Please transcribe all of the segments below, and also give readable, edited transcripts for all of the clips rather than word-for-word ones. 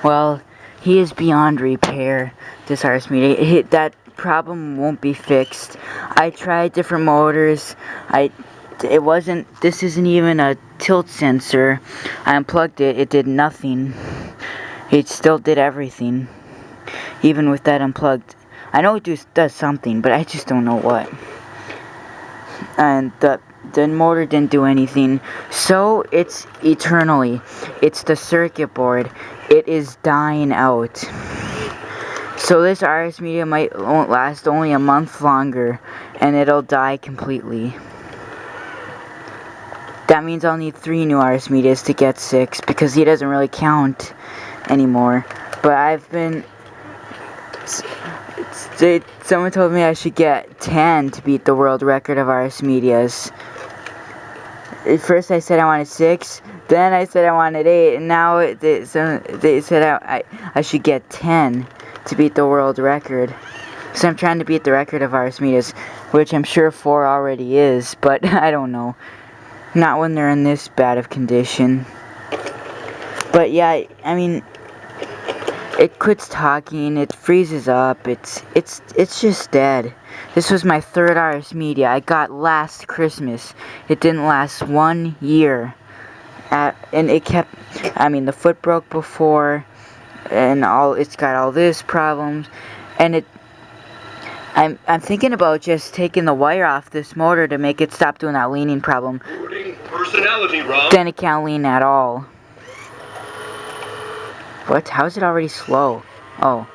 Well, he is beyond repair, this RS media. That problem won't be fixed. I tried different motors. This isn't even a tilt sensor. I unplugged it, it did nothing. It still did everything, even with that unplugged. I know it does something, but I just don't know what. And the motor didn't do anything, so it's the circuit board. It is dying out. So this RS media won't last only a month longer, and it'll die completely. That means I'll need 3 new RS medias to get 6, because he doesn't really count anymore. But someone told me I should get 10 to beat the world record of RS medias. At first I said I wanted 6, then I said I wanted 8, and now they said I should get 10 to beat the world record. So I'm trying to beat the record of RS medias, which I'm sure 4 already is, but I don't know. Not when they're in this bad of condition. But yeah, I mean, it quits talking, it freezes up, it's just dead. This was my 3rd RS media I got last Christmas. It didn't last 1 year. And it kept, the foot broke before, and it's got all this problems, and I'm thinking about just taking the wire off this motor to make it stop doing that leaning problem. Then it can't lean at all. What? How is it already slow? Oh.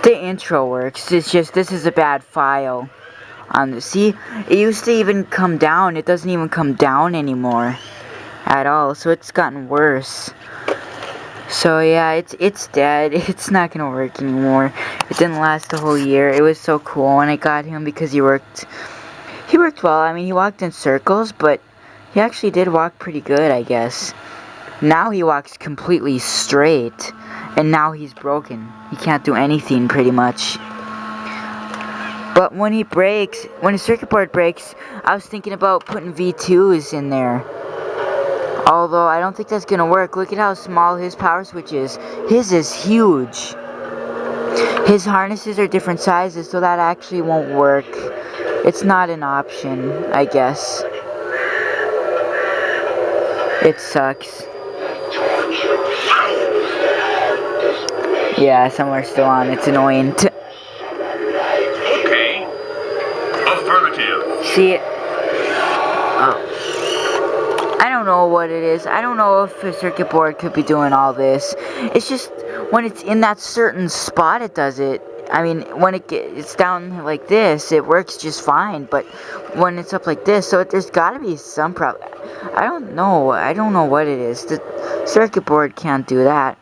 The intro works. It's just, this is a bad file. See? It used to even come down. It doesn't even come down anymore. At all. So it's gotten worse. So yeah, it's dead. It's not gonna work anymore. It didn't last a whole year. It was so cool when I got him because he worked well. He walked in circles, but he actually did walk pretty good, I guess. Now he walks completely straight, and now he's broken. He can't do anything, pretty much. But when his circuit board breaks, I was thinking about putting V2s in there. Although, I don't think that's gonna work. Look at how small his power switch is. His is huge. His harnesses are different sizes, so that actually won't work. It's not an option, I guess. It sucks. Yeah, some are still on. It's annoying. Okay. Affirmative. See, I don't know what it is. I don't know if a circuit board could be doing all this. It's just when it's in that certain spot, it does it. When it's down like this, it works just fine. But when it's up like this, so there's got to be some problem. I don't know. I don't know what it is. The circuit board can't do that.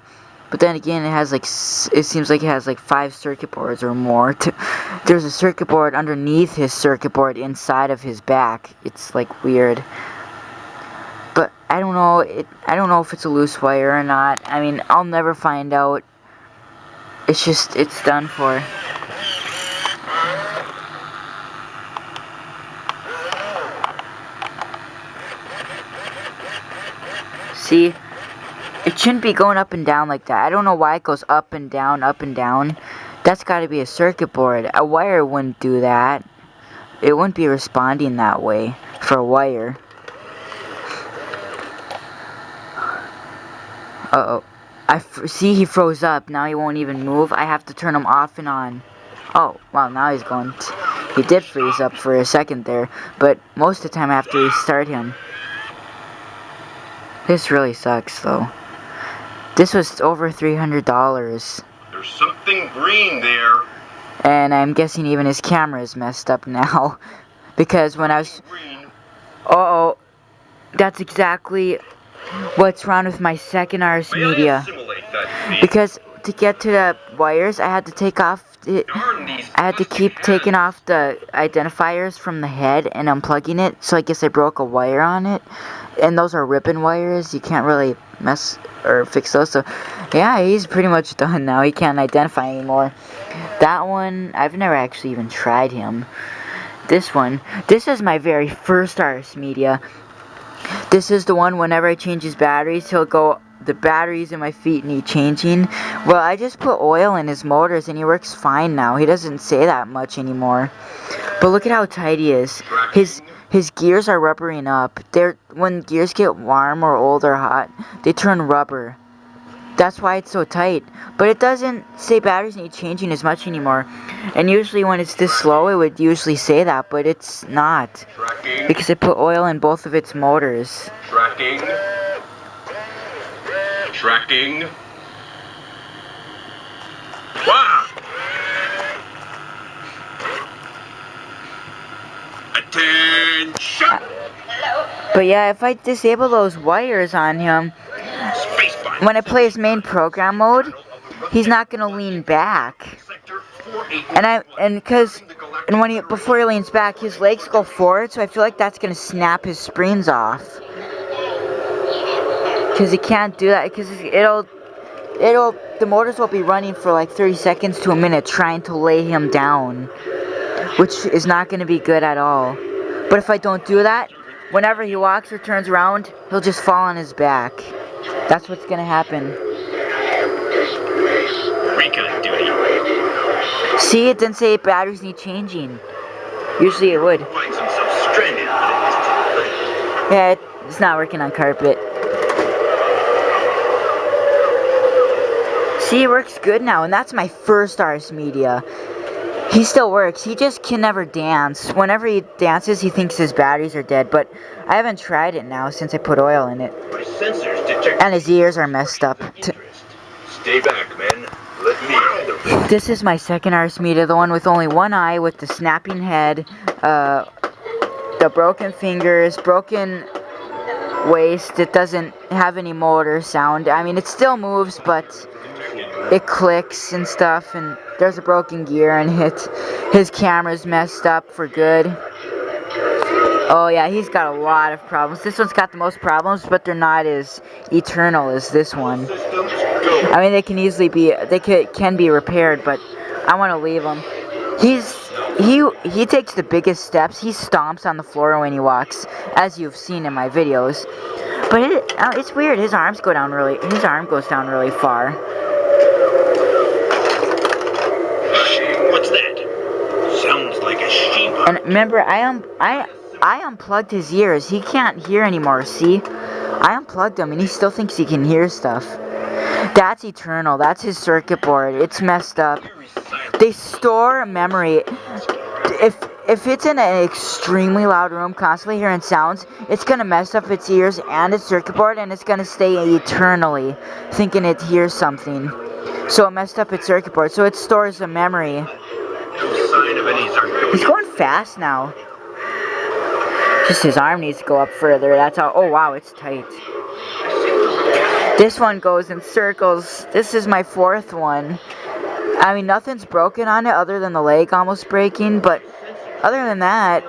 But then again, it seems like it has 5 circuit boards or more. There's a circuit board underneath his circuit board inside of his back. It's weird. But I don't know. I don't know if it's a loose wire or not. I'll never find out. It's just, it's done for. See? It shouldn't be going up and down like that. I don't know why it goes up and down, up and down. That's got to be a circuit board. A wire wouldn't do that. It wouldn't be responding that way for a wire. Uh-oh. See, he froze up. Now he won't even move. I have to turn him off and on. Oh, wow, now he's going. He did freeze up for a second there, but most of the time I have to restart him. This really sucks, though. This was over $300. There's something green there. And I'm guessing even his camera is messed up now. Because when I was... Uh-oh. That's exactly what's wrong with my second RS media. Because to get to the wires, I had to take off... I had to keep taking off the identifiers from the head and unplugging it. So I guess I broke a wire on it. And those are ribbon wires. You can't really mess or fix those. So yeah, he's pretty much done now. He can't identify anymore. That one, I've never actually even tried him. This one, this is my very first RS media. This is the one whenever I change his batteries, he'll go, the batteries in my feet need changing. Well, I just put oil in his motors and he works fine now. He doesn't say that much anymore. But look at how tight he is. His gears are rubbering up. When gears get warm or old or hot, they turn rubber. That's why it's so tight. But it doesn't say batteries need changing as much anymore. And usually when it's this slow, it would usually say that, but it's not. Because I put oil in both of its motors. Tracking. Tracking. Wow! Attention! But yeah, if I disable those wires on him, when I play his main program mode, he's not gonna lean back. Before he leans back, his legs go forward, so I feel like that's gonna snap his springs off. Because he can't do that, because the motors will be running for like 30 seconds to a minute trying to lay him down, which is not gonna be good at all. But if I don't do that, whenever he walks or turns around, he'll just fall on his back. That's what's gonna happen. Recon duty. See, it didn't say batteries need changing. Usually it would. Finds himself stranded. Yeah, it's not working on carpet. See, it works good now, and that's my first Ars Media. He still works, he just can never dance. Whenever he dances, he thinks his batteries are dead, but I haven't tried it now since I put oil in it. My sensors detect. And his ears are messed up. Stay back, men. Let me handle This is my second Ars Media, the one with only one eye, with the snapping head, the broken fingers, broken waist. It doesn't have any motor sound. I mean, it still moves, but it clicks and stuff, and there's a broken gear in it. His camera's messed up for good. Oh yeah, he's got a lot of problems. This one's got the most problems, but they're not as eternal as this one. I mean, they can easily be, can be repaired, but I want to leave him. He takes the biggest steps. He stomps on the floor when he walks, as you've seen in my videos. But it's weird. His arm goes down really far. What's that? Sounds like a sheep. And remember, I unplugged his ears. He can't hear anymore, see? I unplugged him and he still thinks he can hear stuff. That's eternal. That's his circuit board. It's messed up. They store memory. If it's in an extremely loud room, constantly hearing sounds, it's going to mess up its ears and its circuit board, and it's going to stay eternally thinking it hears something. So it messed up its circuit board. So it stores a memory. No sign of any circuit. He's going fast now. Just his arm needs to go up further. That's how. Oh wow, it's tight. This one goes in circles. This is my fourth one. I mean, nothing's broken on it other than the leg almost breaking, but other than that,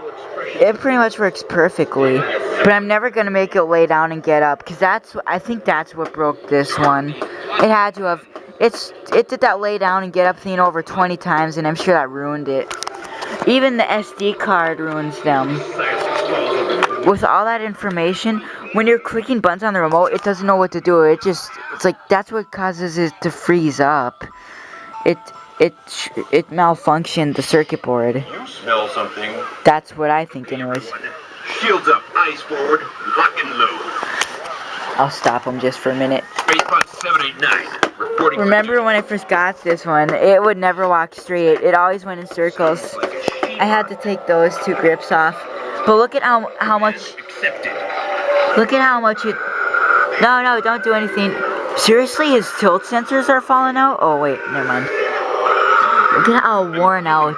it pretty much works perfectly. But I'm never gonna make it lay down and get up, because I think that's what broke this one. It had to have. It did that lay down and get up thing over 20 times, and I'm sure that ruined it. Even the SD card ruins them. With all that information, when you're clicking buttons on the remote, it doesn't know what to do. It's like, that's what causes it to freeze up. It malfunctioned the circuit board. You smell something. That's what I think anyways. Shields up, eyes forward, lock and load. I'll stop him just for a minute. Spacepod 789, reporting. Remember when I first got this one, it would never walk straight. It always went in circles. I had to take those two grips off. But look at how much... Accepted. Look at how much it... No, don't do anything. Seriously, his tilt sensors are falling out? Oh, wait, never mind. Look at how worn out...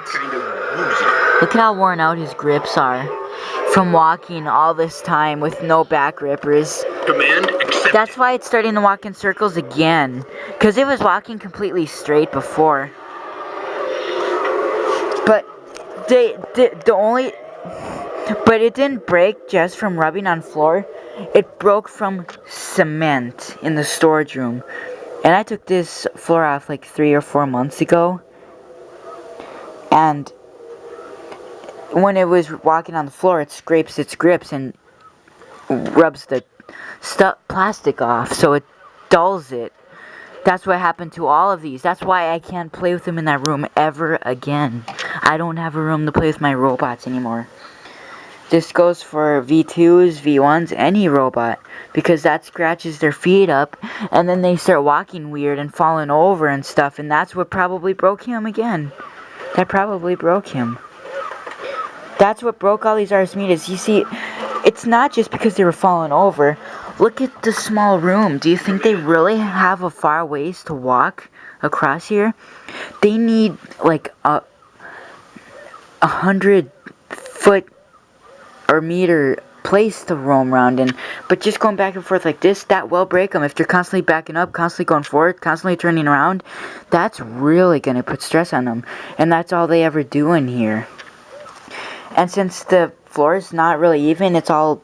Look at how worn out his grips are. From walking all this time with no back grippers. Command accepted. That's why it's starting to walk in circles again. Because it was walking completely straight before. But But it didn't break just from rubbing on floor. It broke from cement in the storage room. And I took this floor off like 3 or 4 months ago. And when it was walking on the floor, it scrapes its grips, and rubs the plastic off, so it dulls it. That's what happened to all of these. That's why I can't play with them in that room ever again. I don't have a room to play with my robots anymore. This goes for V2s, V1s, any robot. Because that scratches their feet up, and then they start walking weird and falling over and stuff, and that's what probably broke him again. That probably broke him. That's what broke all these Archimedes. You see, it's not just because they were falling over. Look at the small room. Do you think they really have a far ways to walk across here? They need like a 100-foot or meter place to roam around in. But just going back and forth like this, that will break them. If they're constantly backing up, constantly going forward, constantly turning around, that's really going to put stress on them. And that's all they ever do in here. And since the floor is not really even, it's all...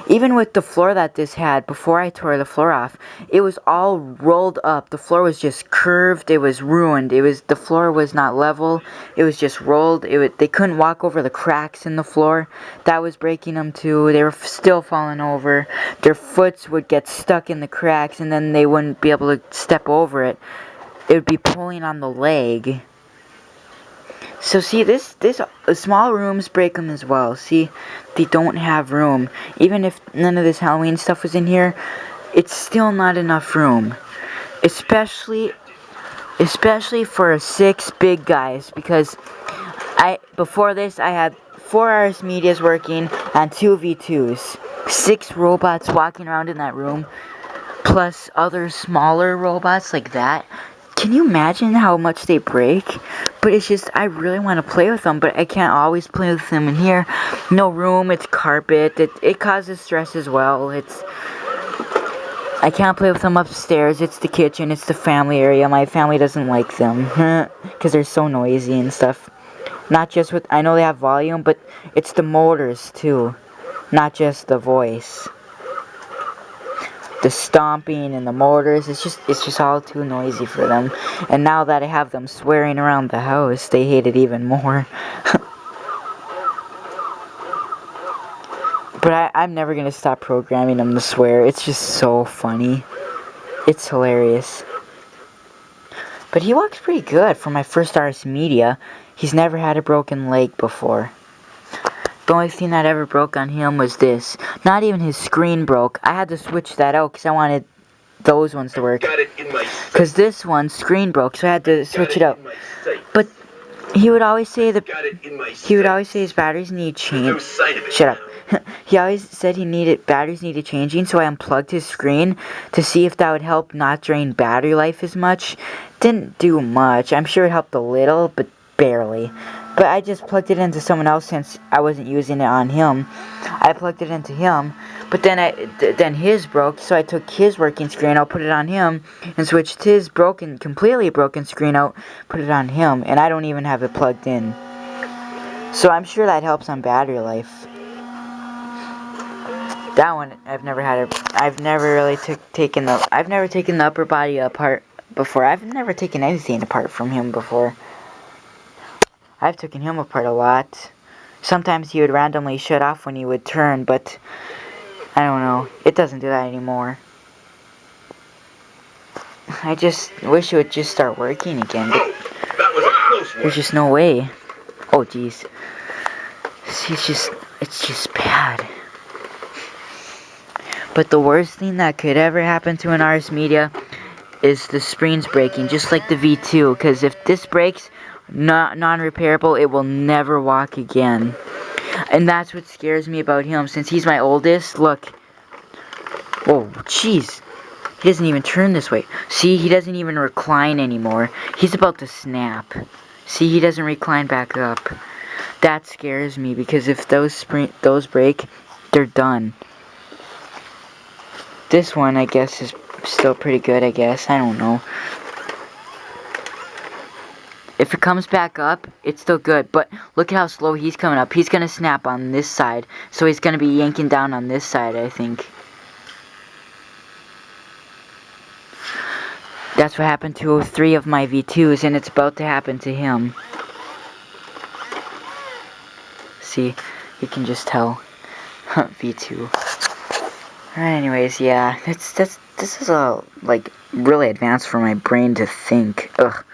Even with the floor that this had, before I tore the floor off, it was all rolled up. The floor was just curved. It was ruined. The floor was not level. It was just rolled. They couldn't walk over the cracks in the floor. That was breaking them too. They were still falling over. Their foots would get stuck in the cracks, and then they wouldn't be able to step over it. It would be pulling on the leg. So see, this small rooms break them as well. See, they don't have room. Even if none of this Halloween stuff was in here, it's still not enough room. Especially for 6 big guys, because before this I had 4 RS Medias working and 2 V2s. 6 robots walking around in that room, plus other smaller robots like that. Can you imagine how much they break? But it's just, I really want to play with them, but I can't always play with them in here. No room, it's carpet, it causes stress as well. I can't play with them upstairs, it's the kitchen, it's the family area. My family doesn't like them, because they're so noisy and stuff. Not just with, I know they have volume, but it's the motors too. Not just the voice. The stomping and the motors, it's just all too noisy for them. And now that I have them swearing around the house, they hate it even more. But I'm never gonna stop programming them to swear. It's just so funny. It's hilarious. But he walks pretty good for my first RS Media. He's never had a broken leg before. The only thing that ever broke on him was this. Not even his screen broke. I had to switch that out because I wanted those ones to work. Because this one's screen broke, so I had to switch it out. But he would always say his batteries need change. Shut up. He always said batteries needed changing, so I unplugged his screen to see if that would help not drain battery life as much. Didn't do much. I'm sure it helped a little, but barely. But I just plugged it into someone else since I wasn't using it on him. I plugged it into him, but then his broke, so I took his working screen out, put it on him, and switched his completely broken screen out, put it on him, and I don't even have it plugged in. So I'm sure that helps on battery life. That one, I've never taken the upper body apart before. I've never taken anything apart from him before. I've taken him apart a lot. Sometimes he would randomly shut off when he would turn, but I don't know. It doesn't do that anymore. I just wish it would just start working again, but That was a close one. there's just no way. Oh, jeez. It's just bad. But the worst thing that could ever happen to an RS Media is the springs breaking, just like the V2, because if this breaks, non-repairable, it will never walk again. And that's what scares me about him, since he's my oldest. Look. Oh, jeez. He doesn't even turn this way. See, he doesn't even recline anymore. He's about to snap. See, he doesn't recline back up. That scares me, because if those break, they're done. This one, I guess, is still pretty good, I guess. I don't know. If it comes back up, it's still good, but look at how slow he's coming up. He's going to snap on this side, so he's going to be yanking down on this side, I think. That's what happened to 3 of my V2s, and it's about to happen to him. See, you can just tell. V2. Anyways, yeah, this is a like really advanced for my brain to think. Ugh.